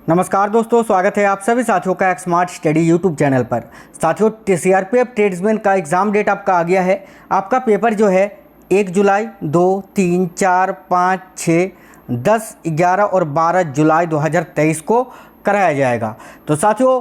नमस्कार दोस्तों, स्वागत है आप सभी साथियों का एक स्मार्ट स्टडी यूट्यूब चैनल पर। साथियों, सीआरपीएफ ट्रेड्समैन का एग्ज़ाम डेट आपका आ गया है। आपका पेपर जो है 1 जुलाई, 2, 3, 4, 5, 6, 10, 11 और 12 जुलाई 2023 को कराया जाएगा। तो साथियों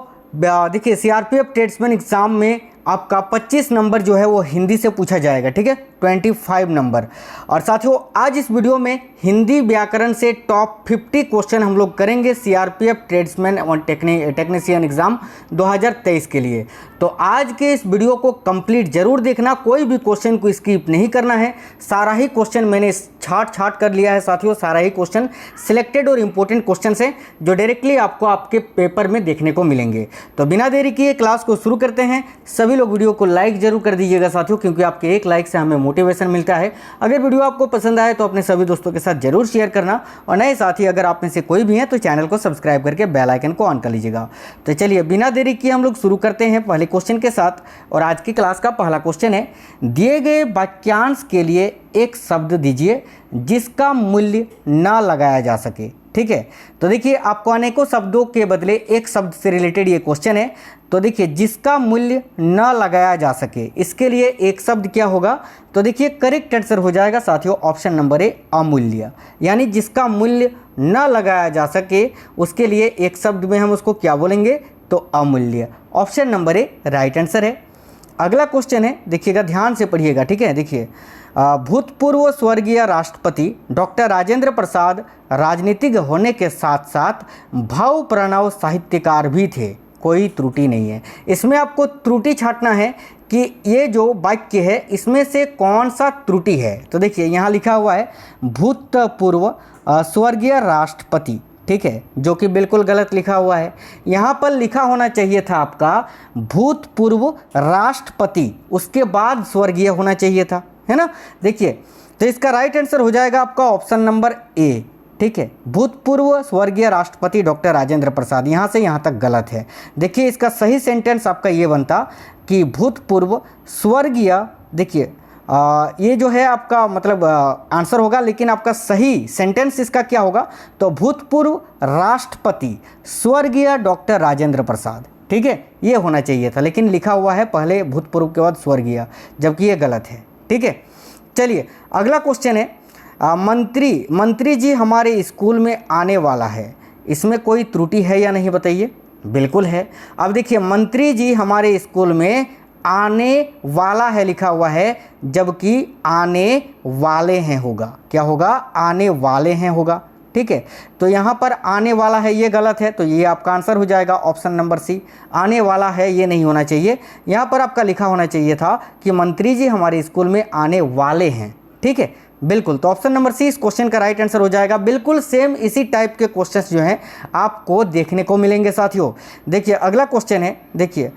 देखिए, सीआरपीएफ ट्रेड्समैन एग्ज़ाम में आपका 25 नंबर जो है वो हिंदी से पूछा जाएगा, ठीक है, 25 नंबर। और साथियों आज इस वीडियो में हिंदी व्याकरण से टॉप 50 क्वेश्चन हम लोग करेंगे सीआरपीएफ ट्रेड्समैन और टेक्नीशियन एग्ज़ाम 2023 के लिए। तो आज के इस वीडियो को कंप्लीट जरूर देखना, कोई भी क्वेश्चन को स्किप नहीं करना है। सारा ही क्वेश्चन मैंने छाट कर लिया है साथियों, सारा ही क्वेश्चन सिलेक्टेड और इम्पोर्टेंट क्वेश्चन है जो डायरेक्टली आपको आपके पेपर में देखने को मिलेंगे। तो बिना देरी किए क्लास को शुरू करते हैं। सभी लोग वीडियो को लाइक जरूर कर दीजिएगा साथियों, क्योंकि आपके एक लाइक से हमें मोटिवेशन मिलता है। अगर वीडियो आपको पसंद आए तो अपने सभी दोस्तों के साथ जरूर शेयर करना, और नए साथी अगर आप में से कोई भी हैं तो चैनल को सब्सक्राइब करके बेल आइकन को ऑन कर लीजिएगा। तो चलिए बिना देरी किए हम लोग शुरू करते हैं पहले क्वेश्चन के साथ। और आज की क्लास का पहला क्वेश्चन है, दिए गए वाक्यांश के लिए एक शब्द दीजिए जिसका मूल्य ना लगाया जा सके। ठीक है, तो देखिए आपको अनेकों शब्दों के बदले एक शब्द से रिलेटेड ये क्वेश्चन है। तो देखिए जिसका मूल्य न लगाया जा सके, इसके लिए एक शब्द क्या होगा? तो देखिए करेक्ट आंसर हो जाएगा साथियों ऑप्शन नंबर ए, अमूल्य। यानी जिसका मूल्य न लगाया जा सके उसके लिए एक शब्द में हम उसको क्या बोलेंगे? तो अमूल्य। Option number A right answer है। अगला क्वेश्चन है, देखिएगा ध्यान से पढ़िएगा, ठीक है। देखिए भूतपूर्व स्वर्गीय राष्ट्रपति डॉक्टर राजेंद्र प्रसाद राजनीतिज्ञ होने के साथ साथ भाव प्रणव साहित्यकार भी थे, कोई त्रुटि नहीं है। इसमें आपको त्रुटि छांटना है कि ये जो वाक्य है इसमें से कौन सा त्रुटि है। तो देखिए यहाँ लिखा हुआ है भूतपूर्व स्वर्गीय राष्ट्रपति, ठीक है, जो कि बिल्कुल गलत लिखा हुआ है। यहाँ पर लिखा होना चाहिए था आपका भूतपूर्व राष्ट्रपति, उसके बाद स्वर्गीय होना चाहिए था, है ना। देखिए तो इसका राइट आंसर हो जाएगा आपका ऑप्शन नंबर ए, ठीक है, भूतपूर्व स्वर्गीय राष्ट्रपति डॉक्टर राजेंद्र प्रसाद। यहाँ से यहाँ तक गलत है। देखिए इसका सही सेंटेंस आपका ये बनता कि भूतपूर्व स्वर्गीय, देखिए ये जो है आपका मतलब आंसर होगा, लेकिन आपका सही सेंटेंस इसका क्या होगा? तो भूतपूर्व राष्ट्रपति स्वर्गीय डॉक्टर राजेंद्र प्रसाद, ठीक है, ये होना चाहिए था। लेकिन लिखा हुआ है पहले भूतपूर्व के बाद स्वर्गीय, जबकि ये गलत है, ठीक है। चलिए अगला क्वेश्चन है, मंत्री जी हमारे स्कूल में आने वाला है, इसमें कोई त्रुटि है या नहीं बताइए? बिल्कुल है। अब देखिए मंत्री जी हमारे स्कूल में आने वाला है लिखा हुआ है, जबकि आने वाले हैं होगा। क्या होगा? आने वाले हैं होगा, ठीक है। तो यहाँ पर आने वाला है ये गलत है, तो ये आपका आंसर हो जाएगा ऑप्शन नंबर सी, आने वाला है ये नहीं होना चाहिए। यहाँ पर आपका लिखा होना चाहिए था कि मंत्री जी हमारे स्कूल में आने वाले हैं, ठीक है, बिल्कुल। तो ऑप्शन नंबर सी इस क्वेश्चन का राइट आंसर हो जाएगा। बिल्कुल सेम इसी टाइप के क्वेश्चंस जो हैं आपको देखने को मिलेंगे साथियों। देखिए अगला क्वेश्चन है, देखिए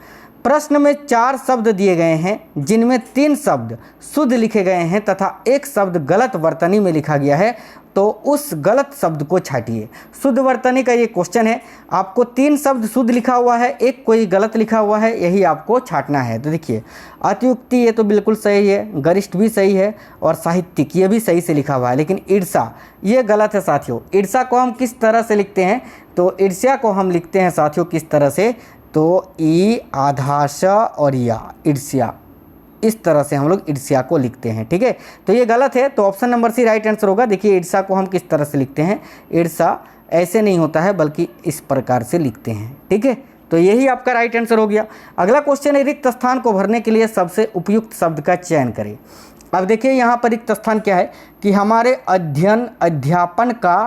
प्रश्न में 4 शब्द दिए गए हैं जिनमें 3 शब्द शुद्ध लिखे गए हैं तथा एक शब्द गलत वर्तनी में लिखा गया है, तो उस गलत शब्द को छांटिए। शुद्ध वर्तनी का ये क्वेश्चन है, आपको 3 शब्द शुद्ध लिखा हुआ है, एक कोई गलत लिखा हुआ है, यही आपको छांटना है। तो देखिए अतियुक्ति ये तो बिल्कुल सही है, गरिष्ठ भी सही है, और साहित्यिक ये भी सही से लिखा हुआ है, लेकिन ईर्षा ये गलत है साथियों। ईर्षा को हम किस तरह से लिखते हैं? तो ईर्ष्या को हम लिखते हैं साथियों किस तरह से? तो ई आधा श और या, ईर्ष्या, इस तरह से हम लोग ईर्ष्या को लिखते हैं, ठीक है। तो ये गलत है, तो option number C right answer होगा। देखिए ईर्ष्या को हम किस तरह से लिखते हैं? ईर्ष्या ऐसे नहीं होता है, बल्कि इस प्रकार से लिखते हैं, ठीक है। तो यही आपका राइट आंसर हो गया। अगला क्वेश्चन है, रिक्त स्थान को भरने के लिए सबसे उपयुक्त शब्द का चयन करें। अब देखिए यहाँ पर रिक्त स्थान क्या है कि हमारे अध्ययन अध्यापन का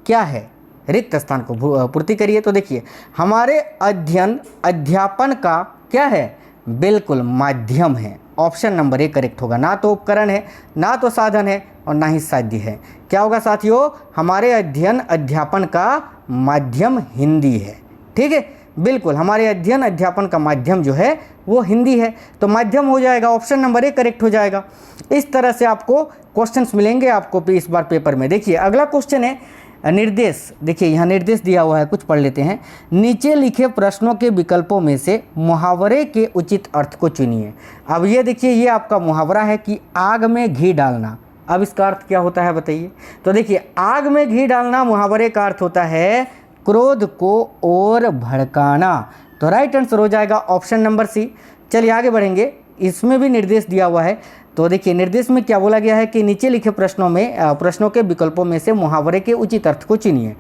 क्या है? रिक्त स्थान को पूर्ति करिए। तो देखिए हमारे अध्ययन अध्यापन का क्या है? बिल्कुल माध्यम है। ऑप्शन नंबर ए करेक्ट होगा। ना तो उपकरण है, ना तो साधन है, और ना ही साध्य है। क्या होगा साथियों? हमारे अध्ययन अध्यापन का माध्यम हिंदी है, ठीक है, बिल्कुल। हमारे अध्ययन अध्यापन का माध्यम जो है वो हिंदी है, तो माध्यम हो जाएगा, ऑप्शन नंबर ए करेक्ट हो जाएगा। इस तरह से आपको क्वेश्चंस मिलेंगे आपको इस बार पेपर में। देखिए अगला क्वेश्चन है निर्देश। देखिए यहाँ निर्देश दिया हुआ है, कुछ पढ़ लेते हैं। नीचे लिखे प्रश्नों के विकल्पों में से मुहावरे के उचित अर्थ को चुनिए। अब ये देखिए ये आपका मुहावरा है कि आग में घी डालना। अब इसका अर्थ क्या होता है बताइए? तो देखिए आग में घी डालना मुहावरे का अर्थ होता है क्रोध को और भड़काना। तो राइट आंसर हो जाएगा ऑप्शन नंबर सी। चलिए आगे बढ़ेंगे, इसमें भी निर्देश दिया हुआ है। तो देखिए निर्देश में क्या बोला गया है कि नीचे लिखे प्रश्नों के विकल्पों में से मुहावरे के उचित अर्थ को चुनिए।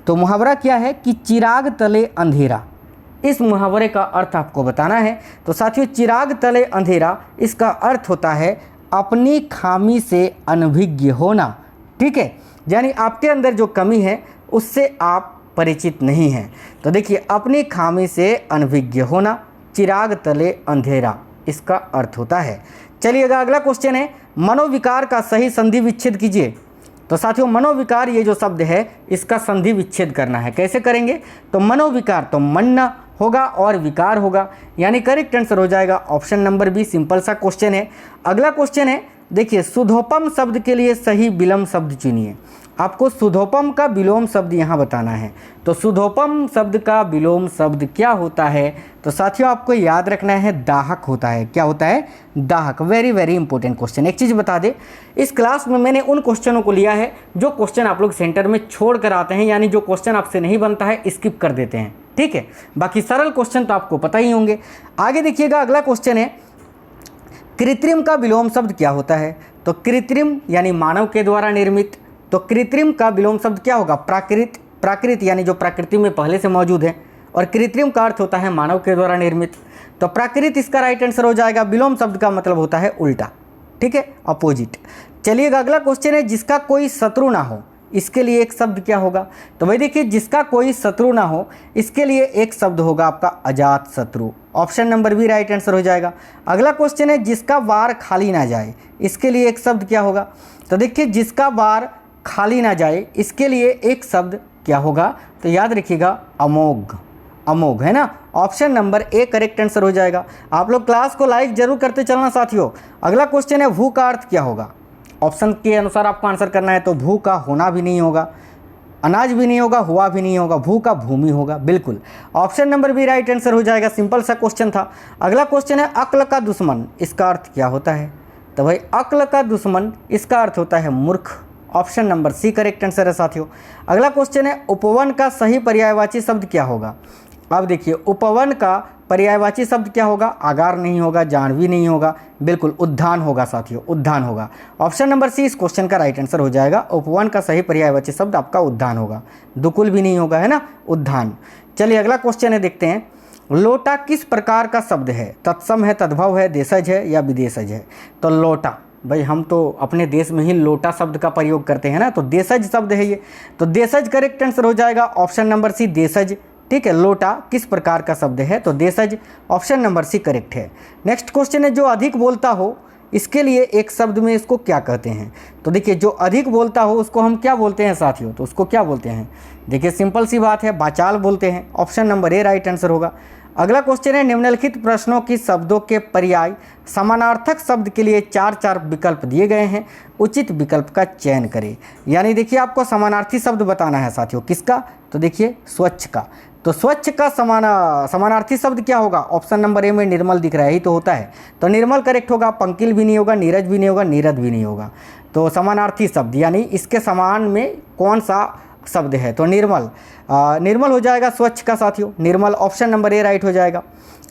तो मुहावरा क्या है कि चिराग तले अंधेरा, इस मुहावरे का अर्थ आपको बताना है। तो साथियों चिराग तले अंधेरा, इसका अर्थ होता है अपनी खामी से अनभिज्ञ होना। ठीक है, यानी आपके अंदर जो कमी है उससे आप परिचित नहीं हैं। तो देखिए अपनी खामी से अनभिज्ञ होना, चिराग तले अंधेरा, इसका अर्थ होता है। चलिएगा अगला क्वेश्चन है, मनोविकार का सही संधि विच्छेद कीजिए। तो साथियों मनोविकार ये जो शब्द है इसका संधि विच्छेद करना है। कैसे करेंगे? तो मनोविकार तो मन होगा और विकार होगा, यानी करेक्ट आंसर हो जाएगा ऑप्शन नंबर बी। सिंपल सा क्वेश्चन है। अगला क्वेश्चन है, देखिए सुधोपम शब्द के लिए सही विलोम शब्द चुनिए। आपको सुधोपम का विलोम शब्द यहाँ बताना है। तो सुधोपम शब्द का विलोम शब्द क्या होता है? तो साथियों आपको याद रखना है दाहक होता है। क्या होता है? दाहक। Very very important question. एक चीज़ बता दें, इस क्लास में मैंने उन क्वेश्चनों को लिया है जो क्वेश्चन आप लोग सेंटर में छोड़ कर आते हैं, यानी जो क्वेश्चन आपसे नहीं बनता है स्किप कर देते हैं। ठीक है, बाकी सरल क्वेश्चन तो आपको पता ही होंगे। आगे देखिएगा अगला क्वेश्चन है, कृत्रिम का विलोम शब्द क्या होता है? तो कृत्रिम यानी मानव के द्वारा निर्मित। तो कृत्रिम का विलोम शब्द क्या होगा? प्राकृत। प्राकृत यानी जो प्रकृति में पहले से मौजूद है, और कृत्रिम का अर्थ होता है मानव के द्वारा निर्मित। तो प्राकृत इसका राइट आंसर हो जाएगा। विलोम शब्द का मतलब होता है उल्टा। ठीक है, अपोजिट। चलिएगा अगला क्वेश्चन है, जिसका कोई शत्रु ना हो, इसके लिए एक शब्द क्या होगा? तो भाई देखिए जिसका कोई शत्रु ना हो, इसके लिए एक शब्द होगा आपका अजात शत्रु। Option number B right answer हो जाएगा। अगला क्वेश्चन है, जिसका वार खाली ना जाए, इसके लिए एक शब्द क्या होगा? तो देखिए जिसका वार खाली ना जाए, इसके लिए एक शब्द क्या होगा? तो याद रखिएगा अमोघ। अमोघ है ना, option number A correct answer हो जाएगा। आप लोग क्लास को लाइक जरूर करते चलना साथियों। अगला क्वेश्चन है, भू का अर्थ क्या होगा? ऑप्शन के अनुसार आपको आंसर करना है। तो भू का होना भी नहीं होगा, अनाज भी नहीं होगा, हुआ भी नहीं होगा, भू का भूमि होगा। बिल्कुल, option number B right answer हो जाएगा। सिंपल सा क्वेश्चन था। अगला क्वेश्चन है, अक्ल का दुश्मन, इसका अर्थ क्या होता है? तो भाई अक्ल का दुश्मन इसका अर्थ होता है मूर्ख। Option number C correct answer है साथियों। अगला क्वेश्चन है, उपवन का सही पर्यायवाची शब्द क्या होगा? अब देखिए उपवन का पर्यायवाची शब्द क्या होगा? आगार नहीं होगा, जाह्नवी नहीं होगा, बिल्कुल उद्यान होगा साथियों, उद्यान होगा। ऑप्शन नंबर सी इस क्वेश्चन का राइट आंसर हो जाएगा। उपवन का सही पर्यायवाची शब्द आपका उद्यान होगा, दुकुल भी नहीं होगा, है ना, उद्यान। चलिए अगला क्वेश्चन है, देखते हैं। लोटा किस प्रकार का शब्द है? तत्सम है, तद्भव है, देशज है या विदेशज है? तो लोटा, भाई हम तो अपने देश में ही लोटा शब्द का प्रयोग करते हैं ना, तो देशज शब्द है ये। तो देशज करेक्ट आंसर हो जाएगा। ऑप्शन नंबर सी देशज। ठीक है, लोटा किस प्रकार का शब्द है? तो देशज। ऑप्शन नंबर सी करेक्ट है। नेक्स्ट क्वेश्चन है, जो अधिक बोलता हो, इसके लिए एक शब्द में इसको क्या कहते हैं? तो देखिए जो अधिक बोलता हो उसको हम क्या बोलते हैं साथियों? तो उसको क्या बोलते हैं? देखिए सिंपल सी बात है, वाचाल बोलते हैं। Option number A right answer होगा। अगला क्वेश्चन है, निम्नलिखित प्रश्नों की शब्दों के पर्याय समानार्थक शब्द के लिए 4 विकल्प दिए गए हैं, उचित विकल्प का चयन करें। यानी देखिए आपको समानार्थी शब्द बताना है साथियों। किसका? तो देखिए स्वच्छ का। तो स्वच्छ का समानार्थी शब्द क्या होगा? ऑप्शन नंबर ए में निर्मल दिख रहा है, ही तो होता है। तो निर्मल करेक्ट होगा। पंकिल भी नहीं होगा, नीरज भी नहीं होगा, नीरद भी नहीं होगा। तो समानार्थी शब्द यानी इसके समान में कौन सा शब्द है? तो निर्मल। निर्मल हो जाएगा स्वच्छ का साथियों, निर्मल। ऑप्शन नंबर ए राइट हो जाएगा।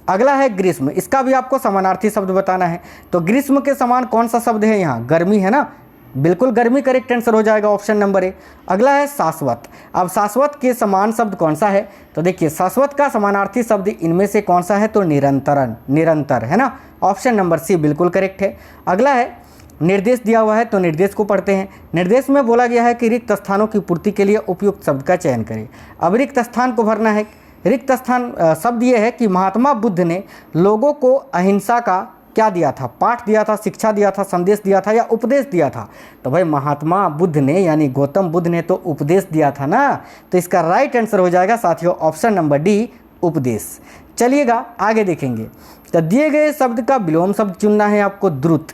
अगला है ग्रीष्म, इसका भी आपको समानार्थी शब्द बताना है। तो ग्रीष्म के समान कौन सा शब्द है यहाँ? गर्मी है ना, बिल्कुल गर्मी करेक्ट आंसर हो जाएगा। Option number A. अगला है शाश्वत। अब शाश्वत के समान शब्द कौन सा है? तो देखिए शाश्वत का समानार्थी शब्द इनमें से कौन सा है? तो निरंतरन, निरंतर, है ना। ऑप्शन नंबर सी बिल्कुल करेक्ट है। अगला है निर्देश दिया हुआ है, तो निर्देश को पढ़ते हैं। निर्देश में बोला गया है कि रिक्त स्थानों की पूर्ति के लिए उपयुक्त शब्द का चयन करें। अब रिक्त स्थान को भरना है। रिक्त स्थान शब्द ये है कि महात्मा बुद्ध ने लोगों को अहिंसा का क्या दिया था? पाठ दिया था, शिक्षा दिया था, संदेश दिया था या उपदेश दिया था? तो भाई महात्मा बुद्ध ने यानी गौतम बुद्ध ने तो उपदेश दिया था ना, तो इसका राइट आंसर हो जाएगा साथियों ऑप्शन नंबर डी उपदेश। चलिएगा आगे देखेंगे। तो दिए गए शब्द का विलोम शब्द चुनना है आपको। द्रुत,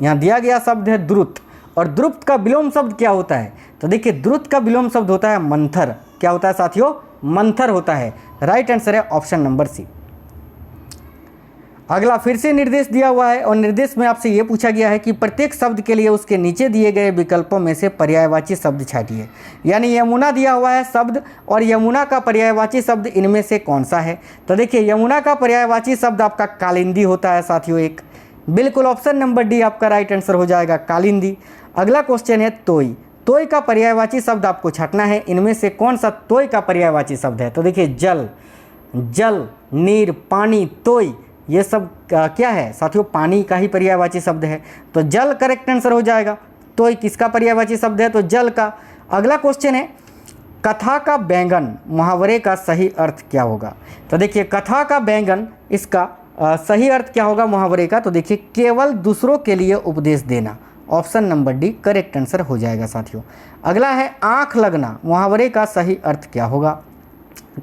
यहाँ दिया गया शब्द है द्रुत, और द्रुत का विलोम शब्द क्या होता है? तो देखिए द्रुत का विलोम शब्द होता है मंथर। क्या होता है साथियों? मंथर होता है। राइट आंसर है ऑप्शन नंबर सी। अगला फिर से निर्देश दिया हुआ है और निर्देश में आपसे ये पूछा गया है कि प्रत्येक शब्द के लिए उसके नीचे दिए गए विकल्पों में से पर्यायवाची शब्द छांटिए। यानी यमुना दिया हुआ है शब्द और यमुना का पर्यायवाची शब्द इनमें से कौन सा है। तो देखिए यमुना का पर्यायवाची शब्द आपका कालिंदी होता है साथियों, एक बिल्कुल ऑप्शन नंबर डी आपका राइट आंसर हो जाएगा, कालिंदी। अगला क्वेश्चन है तोई। तोय का पर्यायवाची शब्द आपको छांटना है, इनमें से कौन सा तोय का पर्यायवाची शब्द है। तो देखिए जल, जल, नीर, पानी, तोय, ये सब क्या है साथियों, पानी का ही पर्यायवाची शब्द है। तो जल करेक्ट आंसर हो जाएगा। तोय किसका पर्यायवाची शब्द है, तो जल का। अगला क्वेश्चन है कथा का बैंगन मुहावरे का सही अर्थ क्या होगा। तो देखिए कथा का बैंगन, इसका सही अर्थ क्या होगा मुहावरे का। तो देखिए केवल दूसरों के लिए उपदेश देना, option number D correct answer हो जाएगा साथियों। अगला है आंख लगना मुहावरे का सही अर्थ क्या होगा।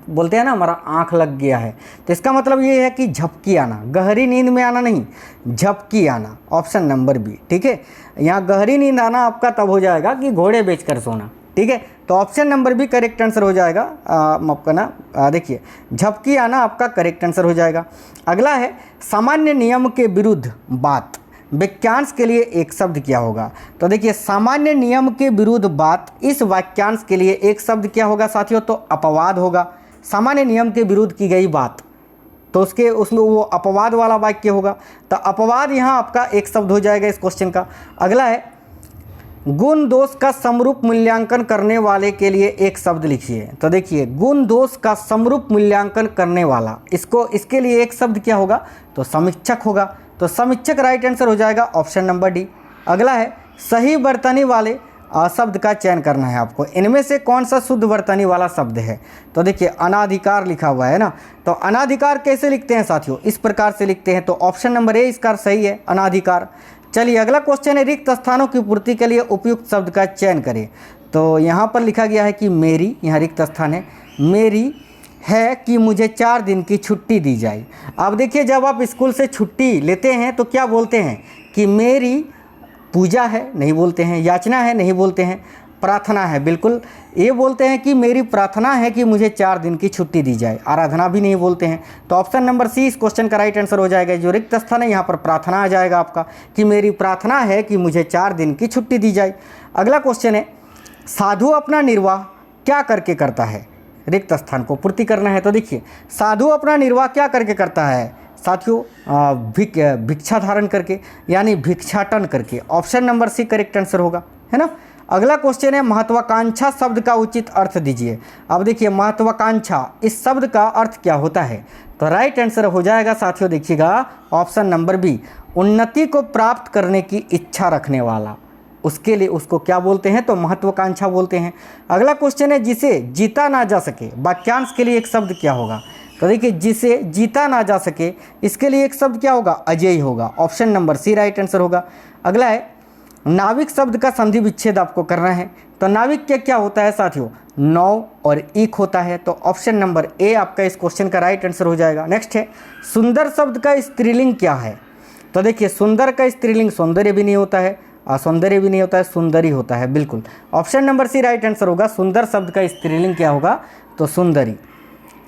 बोलते हैं ना हमारा आंख लग गया है, तो इसका मतलब ये है कि झपकी आना, गहरी नींद में आना नहीं, झपकी आना, ऑप्शन नंबर बी। ठीक है, यहाँ गहरी नींद आना आपका तब हो जाएगा कि घोड़े बेचकर सोना। ठीक है, तो option number B correct answer हो जाएगा आपका ना। देखिए झपकी आना आपका करेक्ट आंसर हो जाएगा। अगला है सामान्य नियम के विरुद्ध बात वाक्यांश के लिए एक शब्द क्या होगा। तो देखिए सामान्य नियम के विरुद्ध बात, इस वाक्यांश के लिए एक शब्द क्या होगा साथियों, तो अपवाद होगा। सामान्य नियम के विरुद्ध की गई बात, तो उसमें वो अपवाद वाला वाक्य होगा। तो अपवाद यहाँ आपका एक शब्द हो जाएगा इस क्वेश्चन का। अगला है गुण दोष का समरूप मूल्यांकन करने वाले के लिए एक शब्द लिखिए। तो देखिए गुण दोष का समरूप मूल्यांकन करने वाला, इसके लिए एक शब्द क्या होगा, तो समीक्षक होगा। तो समीक्षक राइट आंसर हो जाएगा, ऑप्शन नंबर डी। अगला है सही वर्तनी वाले शब्द का चयन करना है आपको, इनमें से कौन सा शुद्ध वर्तनी वाला शब्द है। तो देखिए अनाधिकार लिखा हुआ है ना, तो अनाधिकार कैसे लिखते हैं साथियों, इस प्रकार से लिखते हैं। तो ऑप्शन नंबर ए इसका सही है, अनाधिकार। चलिए अगला क्वेश्चन है रिक्त स्थानों की पूर्ति के लिए उपयुक्त शब्द का चयन करें। तो यहाँ पर लिखा गया है कि मेरी, यहाँ रिक्त स्थान है, मेरी है कि मुझे 4 दिन की छुट्टी दी जाए। अब देखिए जब आप स्कूल से छुट्टी लेते हैं तो क्या बोलते हैं कि मेरी पूजा है, नहीं बोलते हैं, याचना है, नहीं बोलते हैं, प्रार्थना है, बिल्कुल ये बोलते हैं कि मेरी प्रार्थना है कि मुझे 4 दिन की छुट्टी दी जाए, आराधना भी नहीं बोलते हैं। तो ऑप्शन नंबर सी इस क्वेश्चन का राइट आंसर हो जाएगा। जो रिक्त स्थान है यहाँ पर प्रार्थना आ जाएगा आपका, कि मेरी प्रार्थना है कि मुझे 4 दिन की छुट्टी दी जाए। अगला क्वेश्चन है साधु अपना निर्वाह क्या करके करता है, रिक्त स्थान को पूर्ति करना है। तो देखिए साधु अपना निर्वाह क्या करके करता है साथियों, भिक्षा धारण करके, यानी भिक्षाटन करके, option number C correct answer होगा, है ना। अगला क्वेश्चन है महत्वाकांक्षा शब्द का उचित अर्थ दीजिए। अब देखिए महत्वाकांक्षा इस शब्द का अर्थ क्या होता है, तो राइट आंसर हो जाएगा साथियों, देखिएगा ऑप्शन नंबर बी, उन्नति को प्राप्त करने की इच्छा रखने वाला, उसके लिए उसको क्या बोलते हैं, तो महत्वाकांक्षा बोलते हैं। अगला क्वेश्चन है जिसे जीता ना जा सके, वाक्यांश के लिए एक शब्द क्या होगा। तो देखिए जिसे जीता ना जा सके, इसके लिए एक शब्द क्या होगा, अजेय होगा, option number C right answer होगा। अगला है नाविक शब्द का संधि विच्छेद आपको करना है। तो नाविक क्या होता है साथियों, नौ और ईक होता है। तो ऑप्शन नंबर ए आपका इस क्वेश्चन का राइट आंसर हो जाएगा। नेक्स्ट है सुंदर शब्द का स्त्रीलिंग क्या है। तो देखिए सुंदर का स्त्रीलिंग सौंदर्य भी नहीं होता है, सौंदर्य भी नहीं होता है, सुंदरी होता है, बिल्कुल option number C right answer होगा। सुंदर शब्द का स्त्रीलिंग क्या होगा, तो सुंदरी।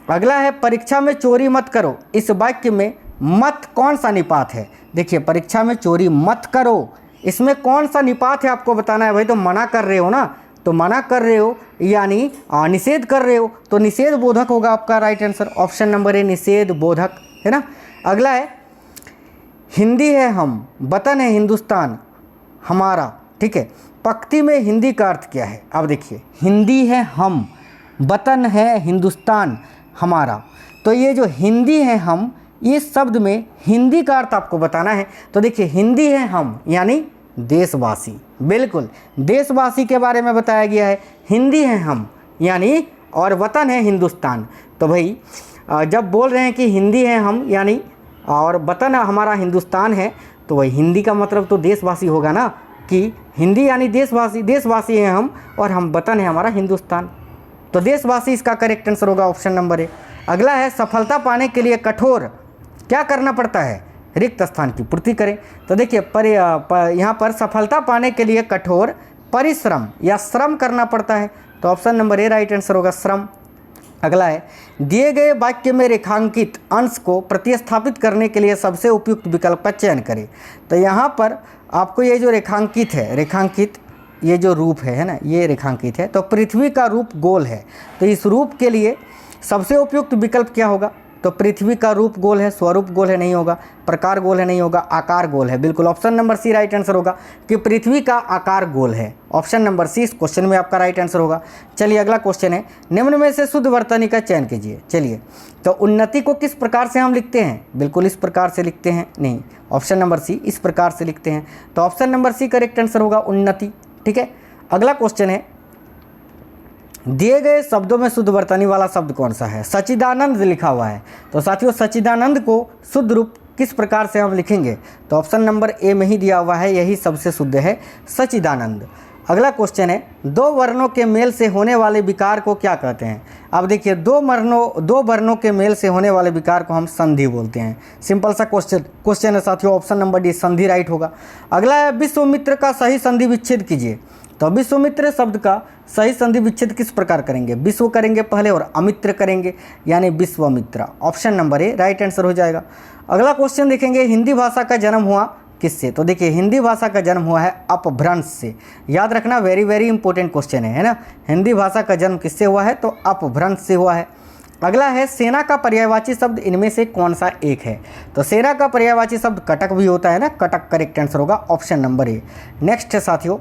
अगला है परीक्षा में चोरी मत करो, इस वाक्य में मत कौन सा निपात है। देखिए परीक्षा में चोरी मत करो, इसमें कौन सा निपात है आपको बताना है भाई। तो मना कर रहे हो ना, तो मना कर रहे हो यानी निषेध कर रहे हो, तो निषेध बोधक होगा आपका right answer, option number A निषेध बोधक, है ना। अगला है हिंदी है हम, वतन है हिंदुस्तान हमारा, ठीक है। पंक्ति में हिंदी का अर्थ क्या है। अब देखिए हिंदी है हम, वतन है हिंदुस्तान हमारा, तो ये जो हिंदी है हम, इस शब्द में हिंदी का अर्थ आपको बताना है। तो देखिए हिंदी है हम यानी देशवासी, बिल्कुल देशवासी के बारे में बताया गया है। हिंदी है हम यानी, और वतन है हिंदुस्तान। तो भाई जब बोल रहे हैं कि हिंदी है हम यानी और वतन हमारा हिंदुस्तान है, तो वही हिंदी का मतलब तो देशवासी होगा ना, कि हिंदी यानी देशवासी, देशवासी हैं हम और हम वतन है हमारा हिंदुस्तान, तो देशवासी इसका करेक्ट आंसर होगा, ऑप्शन नंबर ए। अगला है सफलता पाने के लिए कठोर क्या करना पड़ता है, रिक्त स्थान की पूर्ति करें। तो देखिए यहाँ पर सफलता पाने के लिए कठोर परिश्रम या श्रम करना पड़ता है, तो option number A right answer होगा, श्रम। अगला है, दिए गए वाक्य में रेखांकित अंश को प्रतिस्थापित करने के लिए सबसे उपयुक्त विकल्प का चयन करें। तो यहाँ पर आपको ये जो रेखांकित है, रेखांकित ये जो रूप है ना, ये रेखांकित है। तो पृथ्वी का रूप गोल है, तो इस रूप के लिए सबसे उपयुक्त विकल्प क्या होगा? तो पृथ्वी का रूप गोल है, स्वरूप गोल है, नहीं होगा। प्रकार गोल है, नहीं होगा। आकार गोल है, बिल्कुल option number C right answer होगा कि पृथ्वी का आकार गोल है। ऑप्शन नंबर सी इस क्वेश्चन में आपका राइट आंसर होगा। चलिए अगला क्वेश्चन है, निम्न में से शुद्ध वर्तनी का चयन कीजिए। चलिए, तो उन्नति को किस प्रकार से हम लिखते हैं? बिल्कुल इस प्रकार से लिखते हैं, नहीं, ऑप्शन नंबर सी इस प्रकार से लिखते हैं। तो option number C correct answer होगा, उन्नति। ठीक है, अगला क्वेश्चन है, दिए गए शब्दों में शुद्ध वर्तनी वाला शब्द कौन सा है? सच्चिदानंद लिखा हुआ है। तो साथियों, सच्चिदानंद को शुद्ध रूप किस प्रकार से हम लिखेंगे? तो ऑप्शन नंबर ए में ही दिया हुआ है, यही सबसे शुद्ध है, सच्चिदानंद। अगला क्वेश्चन है, दो वर्णों के मेल से होने वाले विकार को क्या कहते हैं? अब देखिए, दो वर्णों के मेल से होने वाले विकार को हम संधि बोलते हैं। सिंपल सा क्वेश्चन है साथियों, ऑप्शन नंबर डी संधि राइट होगा। अगला है, विश्वामित्र का सही संधि विच्छेद कीजिए। तो विश्वामित्र शब्द का सही संधि विच्छेद किस प्रकार करेंगे? विश्व करेंगे पहले और अमित्र करेंगे, यानी Vishwamitra. Option number A right answer हो जाएगा। अगला क्वेश्चन देखेंगे, हिंदी भाषा का जन्म हुआ किससे? तो देखिए, हिंदी भाषा का जन्म हुआ है अपभ्रंश से। याद रखना, वेरी वेरी इंपॉर्टेंट क्वेश्चन है ना। हिंदी भाषा का जन्म किससे हुआ है? तो अपभ्रंश से हुआ है। अगला है, सेना का पर्यायवाची शब्द इनमें से कौन सा एक है? तो सेना का पर्यायवाची शब्द कटक भी होता है ना, कटक करेक्ट आंसर होगा, ऑप्शन नंबर ए। नेक्स्ट है साथियों,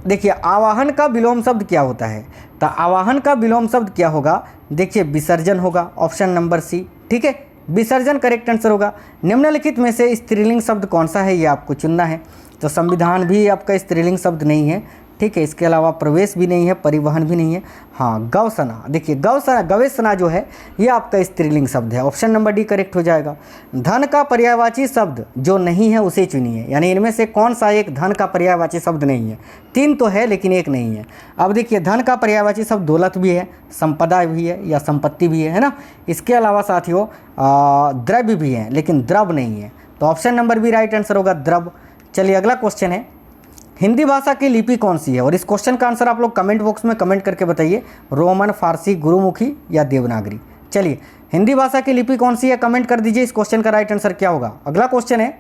देखिए, आवाहन का विलोम शब्द क्या होता है? तो आवाहन का विलोम शब्द क्या होगा? देखिए, विसर्जन होगा, ऑप्शन नंबर सी। ठीक है, विसर्जन करेक्ट आंसर होगा। निम्नलिखित में से स्त्रीलिंग शब्द कौन सा है, ये आपको चुनना है। तो संविधान भी आपका स्त्रीलिंग शब्द नहीं है। ठीक है, इसके अलावा प्रवेश भी नहीं है, परिवहन भी नहीं है। हाँ, गौसना, देखिए गौसना, गवेषणा जो है ये आपका स्त्रीलिंग शब्द है, ऑप्शन नंबर डी करेक्ट हो जाएगा। धन का पर्यायवाची शब्द जो नहीं है उसे चुनिए, यानी इनमें से कौन सा एक धन का पर्यायवाची शब्द नहीं है? तीन तो है लेकिन एक नहीं है। अब देखिए, धन का पर्यायवाची शब्द दौलत भी है, संपदा भी है या संपत्ति भी है ना। इसके अलावा साथियों द्रव्य भी है लेकिन द्रव नहीं है, तो option number B right answer होगा, द्रव। चलिए अगला क्वेश्चन है, हिंदी भाषा की लिपि कौन सी है? और इस क्वेश्चन का आंसर आप लोग कमेंट बॉक्स में कमेंट करके बताइए, रोमन, फारसी, गुरुमुखी या देवनागरी। चलिए, हिंदी भाषा की लिपि कौन सी है, कमेंट कर दीजिए। इस क्वेश्चन का राइट आंसर क्या होगा? अगला क्वेश्चन है,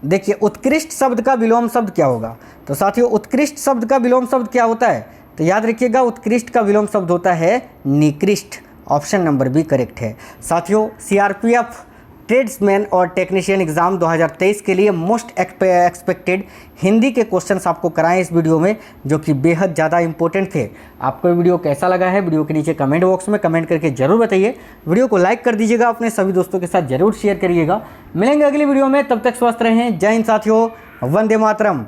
देखिए, उत्कृष्ट शब्द का विलोम शब्द क्या होगा? तो साथियों, उत्कृष्ट शब्द का विलोम शब्द क्या होता है? तो याद रखिएगा, उत्कृष्ट का विलोम शब्द होता है निकृष्ट, ऑप्शन नंबर बी करेक्ट है। साथियों, सीआरपीएफ ट्रेड्समैन और टेक्नीशियन एग्जाम 2023 के लिए मोस्ट एक्सपेक्टेड हिंदी के क्वेश्चंस आपको कराएं इस वीडियो में, जो कि बेहद ज़्यादा इंपॉर्टेंट थे। आपको वीडियो कैसा लगा है, वीडियो के नीचे कमेंट बॉक्स में कमेंट करके जरूर बताइए। वीडियो को लाइक कर दीजिएगा, अपने सभी दोस्तों के साथ जरूर शेयर करिएगा। मिलेंगे अगली वीडियो में, तब तक स्वस्थ रहें। जय हिंद साथियों, वंदे मातरम।